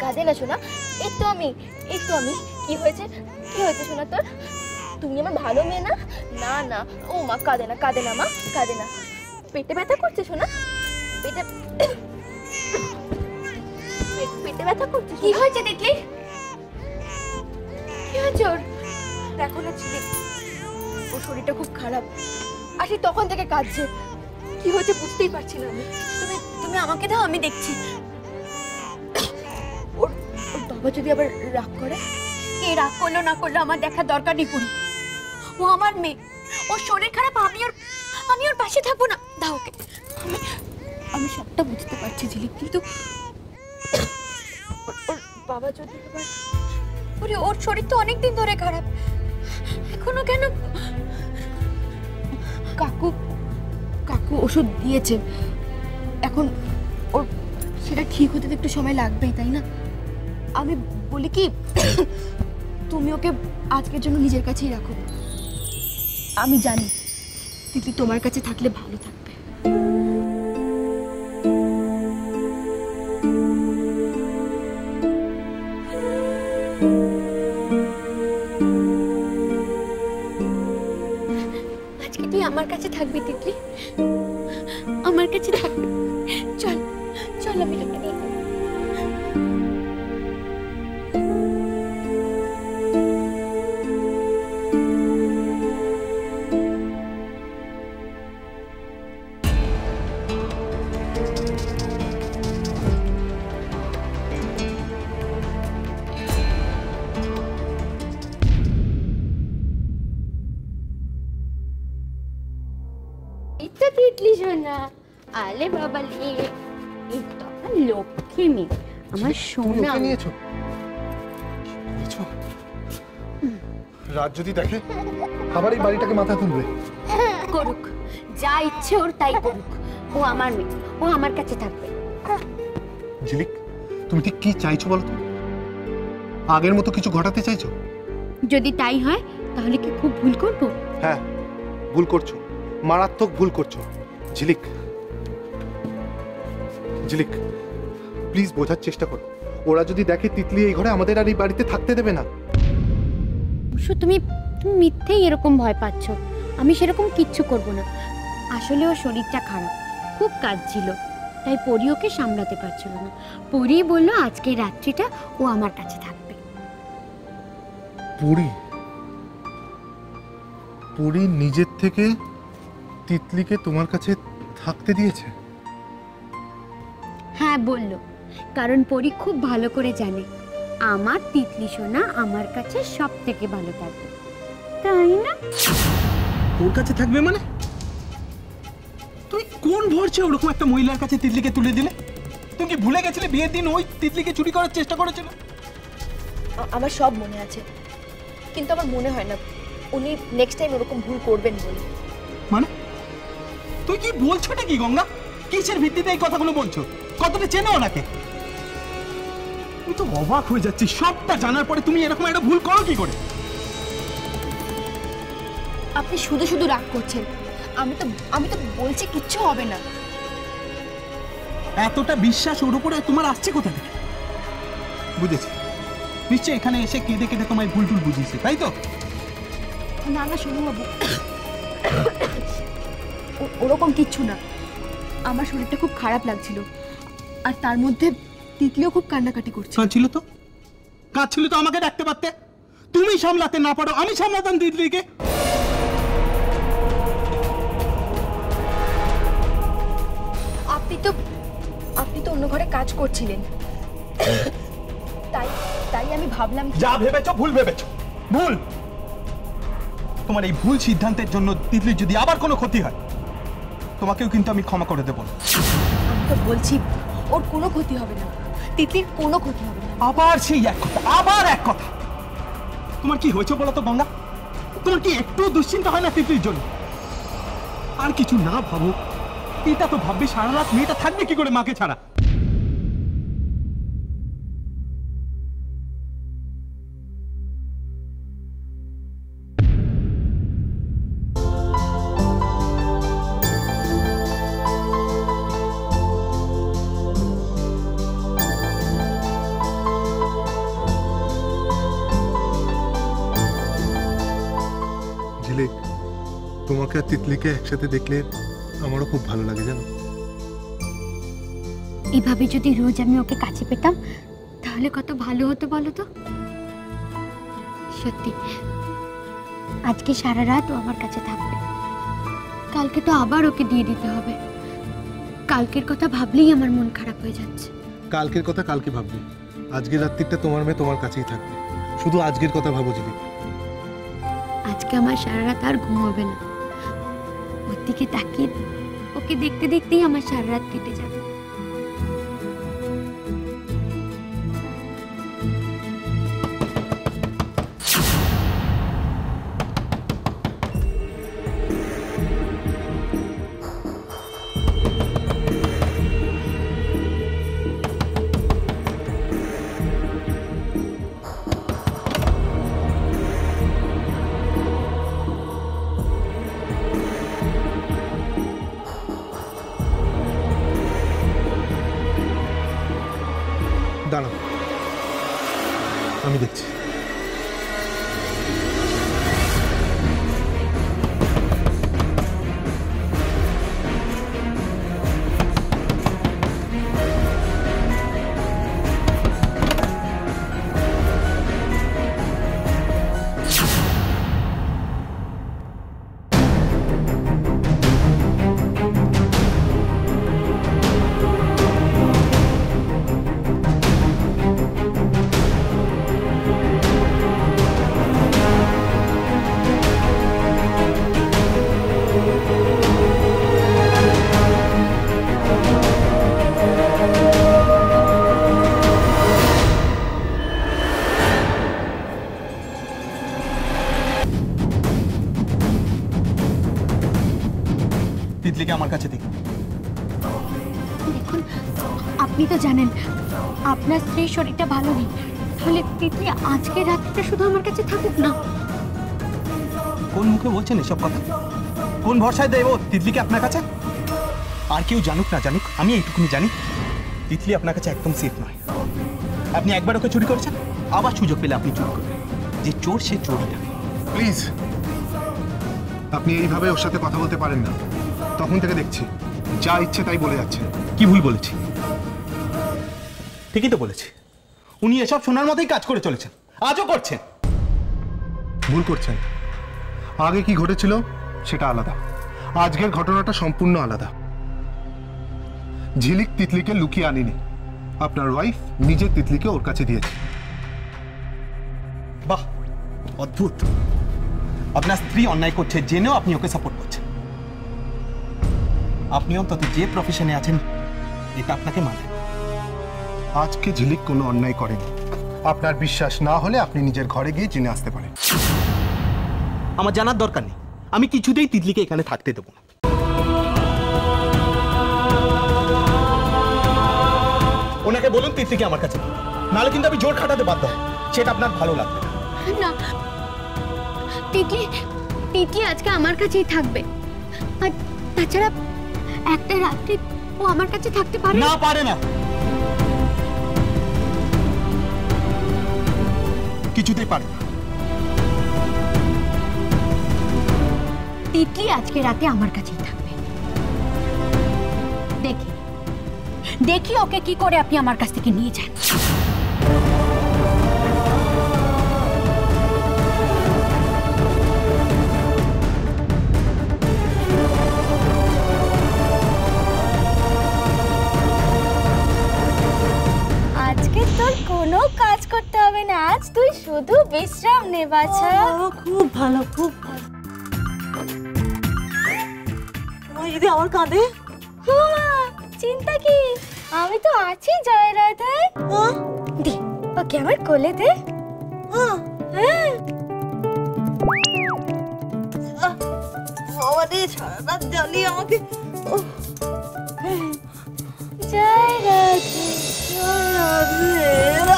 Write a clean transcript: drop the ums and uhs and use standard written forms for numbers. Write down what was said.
কাঁদে না শোনা, এই তো আমি কি হয়েছে শোনা তোর? তুমি আমার ভালো মেয়ে না? না না, ও মা কাঁদে না মা, কাঁদে না। পেটে ব্যথা করছে শোনা? পেটে ব্যথা করছে? কি হয়েছে দেখলি? কি হয়েছে ওর? দেখো না ছিলি, ওর শরীরটা খুব খারাপ, আসি তখন থেকে কাঁদছে। কি হয়েছে বুঝতেই পারছি না আমি। তুমি আমাকে দাও, আমি দেখছি। ওর বাবা যদি আবার রাগ করে? কে রাগ করলো না করলো আমার দেখার দরকার নেই পুরি। ও আমার মেয়ে, ওর শরীর খারাপ, আমি ওর পাশে থাকবো না? দাও ওকে। আমি সবটা বুঝতে পারছি ঝিলিক, কিন্তু ওর বাবা যদি আবার... ওর শরীর তো অনেকদিন ধরে খারাপ, এখনো কেন? কাকু ওষুধ দিয়েছে, এখন ওর সেটা ঠিক হতে তো একটু সময় লাগবেই, তাই না? আমি বলি কি, তুমি ওকে আজকের জন্য নিজের কাছেই রাখো। আমি জানি তিতলি তোমার কাছে থাকলে ভালো থাকবে। আজকে তুই আমার কাছে থাকবি তিতলি, আমার কাছে থাকবি। চল চল, আমি তোকে নিয়ে যাবো। তিতলি সোনা, আলে বাবালে, এই তো আমার লক্ষ্মী মেয়ে, আমার সোনা। রাত যদি দেখে আবার এই বাড়িটাকে মাথা তুলবে। করুক, যা ইচ্ছে ওর তাই করুক, ও আমার মেয়ে, ও আমার কাছে থাকবে। ঝিলিক, তুমি ঠিক কি চাইছো বলো তো? আগের মতো কিছু ঘটাতে চাইছো? যদি তাই হয় তাহলে কি খুব ভুল করবো? হ্যাঁ, ভুল করছো, মারাত্মক ভুল করছো। ঝিলিক, প্লিজ বোঝার চেষ্টা করো। ওরা যদি দেখে তিতলি এই ঘরে, আমাদের আর এই বাড়িতে থাকতে দেবে না। তুমি মিথ্যেই এরকম ভয় পাচ্ছ, আমি সেরকম কিচ্ছু করব না। আসলে ওর শরীরটা খারাপ, খুব কাজ ছিল, তাই পরি ওকে সামলাতে পারছিল না। পরি বললো আজকে রাত্রিটা ও আমার কাছে থাকবে। পরি নিজের থেকে তিতলিকে তোমার কাছে থাকতে দিয়েছে? হ্যাঁ বললো, কারণ পরি খুব ভালো করে জানে আমার তিতলি সোনা আমার কাছে সব থেকে ভালো থাকবে, তাই না? ওর কাছে থাকবে মানে? তুই কোন ভরছে ওরকম একটা মহিলার কাছে তিতলিকে তুলে দিলে? তুমি কি ভুলে গেছিলে বিয়ের দিন ওই তিতলিকে চুরি করার চেষ্টা করেছিল? আমার সব মনে আছে, কিন্তু আমার মনে হয় না উনি নেক্সট টাইম ওরকম ভুল করবেন বলে। মানে তুই কি বলছোটা কি গঙ্গা? কিসের ভিত্তিতে এই কথাগুলো বলছো? কতটা চেনো ওনাকে? তুই তো অবাক হয়ে যাচ্ছিস, সবটা জানার পরে তুমি এরকম একটা ভুল করো কি করে? আপনি শুধু শুধু রাগ করছেন। আমি তো বলছি কিচ্ছু হবে না। এতটা বিশ্বাস ওর উপরে তোমার আসছে কোথা থেকে? বুঝেছি, নিশ্চয় এখানে এসে কেঁদে কেঁদে তোমায় ভুল টুল বুঝিয়েছে, তাই তো? না না শোনো বাবু, ওরকম কিচ্ছু না। আমার শরীরটা খুব খারাপ লাগছিল, আর তার মধ্যে তিতলিও খুব কান্নাকাটি করছে। কাঁদছিল তো আমাকে ডাকতে পারতে। তুমি সামলাতে না পারো, আমি সামলাতাম তিতলিকে। আপনি তো অন্য ঘরে কাজ করছিলেন, তাই আমি ভাবলাম যা ভেবেছো ভুল ভেবেছো, ভুল। তোমার এই ভুল সিদ্ধান্তের জন্য তিতলির যদি আবার কোনো ক্ষতি হয়, তোমাকেও কিন্তু আমি ক্ষমা করে দেবো। আমি তো বলছি ওর কোনো ক্ষতি হবে না, তিতলির কোনো ক্ষতি হবে না। আবার সেই এক কথা, আবার এক কথা। তোমার কি হয়েছে বলো তো গঙ্গা? তোমার কি একটু দুশ্চিন্তা হয় না তিতলির জন্য? আর কিছু না ভাবো, এটা তো ভাববে সারা রাত মেয়েটা থাকবে কি করে মাকে ছাড়া? তোমাকে আর তিতলিকে একসাথে দেখলে আমারও খুব ভালো লাগে জানো। এভাবে যদি রোজ আমি ওকে কাছে পেতাম তাহলে কত ভালো হতো বলো তো। সত্যি আজকে সারা রাত ও আমার কাছে থাকবে, কালকে তো আবার ওকে দিয়ে দিতে হবে। কালকের কথা ভাবলেই আমার মন খারাপ হয়ে যাচ্ছে। কালকের কথা কালকে ভাববে, আজকের রাত্রিটা তোমার মেয়ে তোমার কাছেই থাকবে। শুধু আজকের কথা ভাবো ঝিলিক। আজকে আমার সারা রাত আর ঘুম হবে না। ওর দিকে তাকিয়ে ওকে দেখতে দেখতেই আমার সারা রাত কেটে যাবে। দাঁড়াও, আমি দেখছি। তিতলিকে আমার কাছে দেখুন। দেখুন, আপনি তো জানেন আপনার স্ত্রীর শরীরটা ভালো নেই, তাহলে তিতলি আজকে রাতটা শুধু আমার কাছে থাকুক না। কোন মুখে বলছেন এসব কথা? কোন ভরসায় দেব তিতলিকে আপনার কাছে? আর কেউ জানুক না জানুক, আমি এইটুকুনি জানি তিতলি আপনার কাছে একদম সেফ নয়। আপনি একবার ওকে চুরি করেছেন, আবার সুযোগ পেলে আপনি চুরি করবেন। যে চোর সে চোরই থাকে। প্লিজ, আপনি এইভাবে ওর সাথে কথা বলতে পারেন না। তখন থেকে দেখছি যা ইচ্ছে তাই বলে যাচ্ছেন। কি ভুল বলেছি? ঠিকই তো বলেছি। উনি এসব শোনার মতোই কাজ করে চলেছেন, আজও করছেন। ভুল করছেন। আগে কি ঘটেছিল সেটা আলাদা, আজকের ঘটনাটা সম্পূর্ণ আলাদা। ঝিলিক তিতলিকে লুকিয়ে আনিনি, আপনার ওয়াইফ নিজে তিতলিকে ওর কাছে দিয়েছে। বাহ, অদ্ভুত। আপনার স্ত্রী অন্যায় করছে জেনেও আপনি ওকে সাপোর্ট করছেন। আপনি অন্তত যে প্রফেশনে আছেন এটা আপনাকে মানে। আজকে ঝিলিক কোনো অন্যায় করেনি। আপনার বিশ্বাস না হলে আপনি নিজের ঘরে গিয়ে জেনে আসতে পারেন। আমার জানার দরকার নেই। আমি কিছুতেই তিতলিকে এখানে থাকতে দেবো না। ওনাকে বলুন তিতলিকে আমার কাছে দিন। নাহলে কিন্তু আমি জোর খাটাতে বাধ্য হব। সেটা আপনার ভালো লাগবে না, তিতলি তিতলি আজকে আমার কাছেই থাকবে। আর তাছাড়া একটা রাত্রি ও আমার কাছে থাকতে পারে না। পারে না, কিছুতেই পারে না। তিতলি আজকে রাতে আমার কাছেই থাকবে। দেখি দেখি ওকে কি করে আপনি আমার কাছ থেকে নিয়ে যান। আজকে তোর কোনো কাজ করতে হবে না, আজ তুই শুধু বিশ্রাম নে বাছা। খুব ভালো, খুব ভালো। তোমার যদি আমার কাঁধে, চিন্তা কি, আমি তো আছি জয়রাধে। দে ওকে আমার কোলে দে। হ্যাঁ বাবা রে, সারা রাত জ্বালিয়ে আমাকে। জয়রাধে। জয়রাধে।